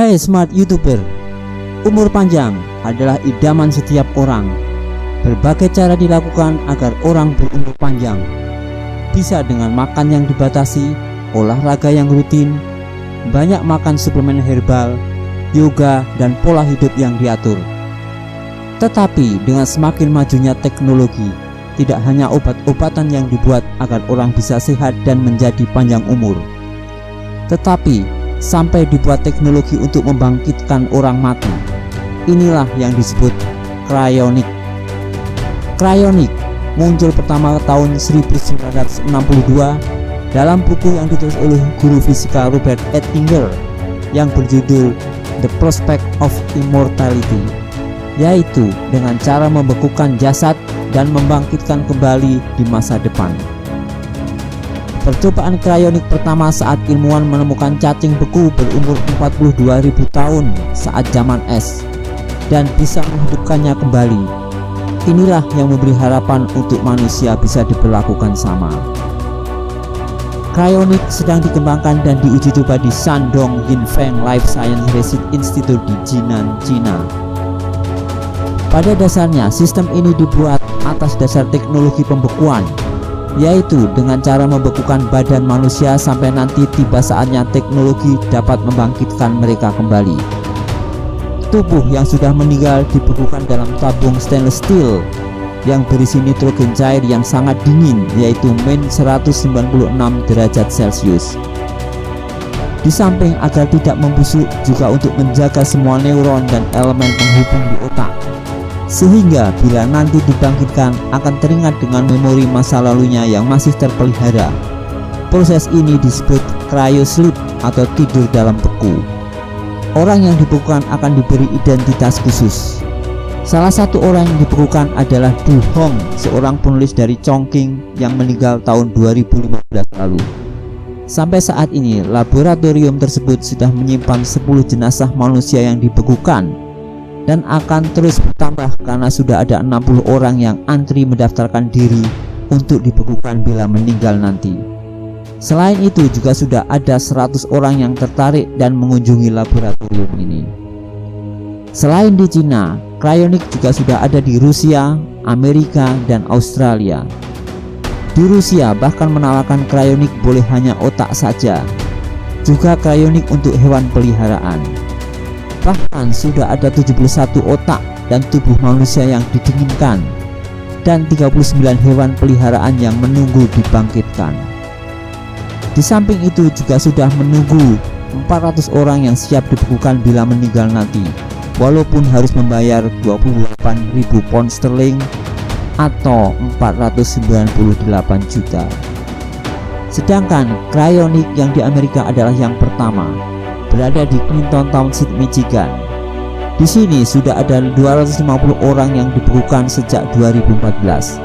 Hai Smart YouTuber, umur panjang adalah idaman setiap orang. Berbagai cara dilakukan agar orang berumur panjang. Bisa dengan makan yang dibatasi, olahraga yang rutin, banyak makan suplemen herbal, yoga, dan pola hidup yang diatur. Tetapi dengan semakin majunya teknologi, tidak hanya obat-obatan yang dibuat agar orang bisa sehat dan menjadi panjang umur, tetapi sampai dibuat teknologi untuk membangkitkan orang mati. Inilah yang disebut cryonik. Cryonik muncul pertama tahun 1962 dalam buku yang ditulis oleh guru fisika Robert Ettinger yang berjudul The Prospect of Immortality, yaitu dengan cara membekukan jasad dan membangkitkan kembali di masa depan. Percobaan cryonik pertama saat ilmuwan menemukan cacing beku berumur 42.000 tahun saat zaman es dan bisa menghidupkannya kembali. Inilah yang memberi harapan untuk manusia bisa diperlakukan sama. Cryonik sedang dikembangkan dan diuji coba di Shandong Yinfeng Life Science Research Institute di Jinan, China. Pada dasarnya, sistem ini dibuat atas dasar teknologi pembekuan, yaitu dengan cara membekukan badan manusia sampai nanti tiba saatnya teknologi dapat membangkitkan mereka kembali. Tubuh yang sudah meninggal dibekukan dalam tabung stainless steel yang berisi nitrogen cair yang sangat dingin, yaitu -196 derajat Celcius. Di samping agar tidak membusuk, juga untuk menjaga semua neuron dan elemen penghubung di otak, sehingga bila nanti dibangkitkan akan teringat dengan memori masa lalunya yang masih terpelihara. Proses ini disebut cryosleep atau tidur dalam beku. Orang yang dibekukan akan diberi identitas khusus. Salah satu orang yang dibekukan adalah Du Hong, seorang penulis dari Chongqing yang meninggal tahun 2015 lalu. Sampai saat ini, laboratorium tersebut sudah menyimpan 10 jenazah manusia yang dibekukan, dan akan terus bertambah karena sudah ada 60 orang yang antri mendaftarkan diri untuk dibekukan bila meninggal nanti. Selain itu juga sudah ada 100 orang yang tertarik dan mengunjungi laboratorium ini. Selain di Cina, cryonik juga sudah ada di Rusia, Amerika, dan Australia. Di Rusia bahkan menawarkan cryonik boleh hanya otak saja, juga cryonik untuk hewan peliharaan. Bahkan sudah ada 71 otak dan tubuh manusia yang didinginkan, dan 39 hewan peliharaan yang menunggu dibangkitkan. Di samping itu juga sudah menunggu 400 orang yang siap dibekukan bila meninggal nanti, walaupun harus membayar 28.000 pound sterling atau 498 juta. Sedangkan cryonik yang di Amerika adalah yang pertama, berada di Clinton Township, Michigan. Di sini sudah ada 250 orang yang dibekukan sejak 2014.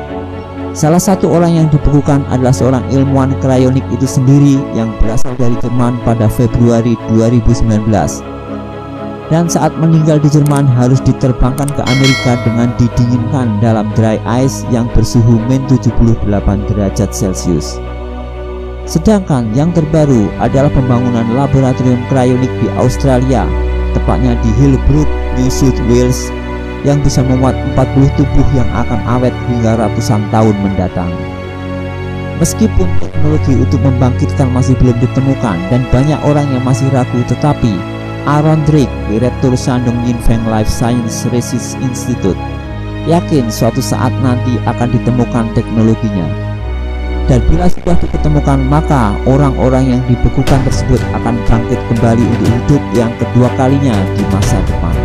Salah satu orang yang dibekukan adalah seorang ilmuwan cryonik itu sendiri yang berasal dari Jerman pada Februari 2019. Dan saat meninggal di Jerman harus diterbangkan ke Amerika dengan didinginkan dalam dry ice yang bersuhu -78 derajat Celcius. Sedangkan yang terbaru adalah pembangunan laboratorium cryonik di Australia, tepatnya di Hillbrook, New South Wales, yang bisa memuat 40 tubuh yang akan awet hingga ratusan tahun mendatang. Meskipun teknologi untuk membangkitkan masih belum ditemukan dan banyak orang yang masih ragu, tetapi Aaron Drake, Direktur Shandong Yinfeng Life Science Research Institute, yakin suatu saat nanti akan ditemukan teknologinya. Dan bila sudah ditemukan, maka orang-orang yang dibekukan tersebut akan bangkit kembali untuk hidup yang kedua kalinya di masa depan.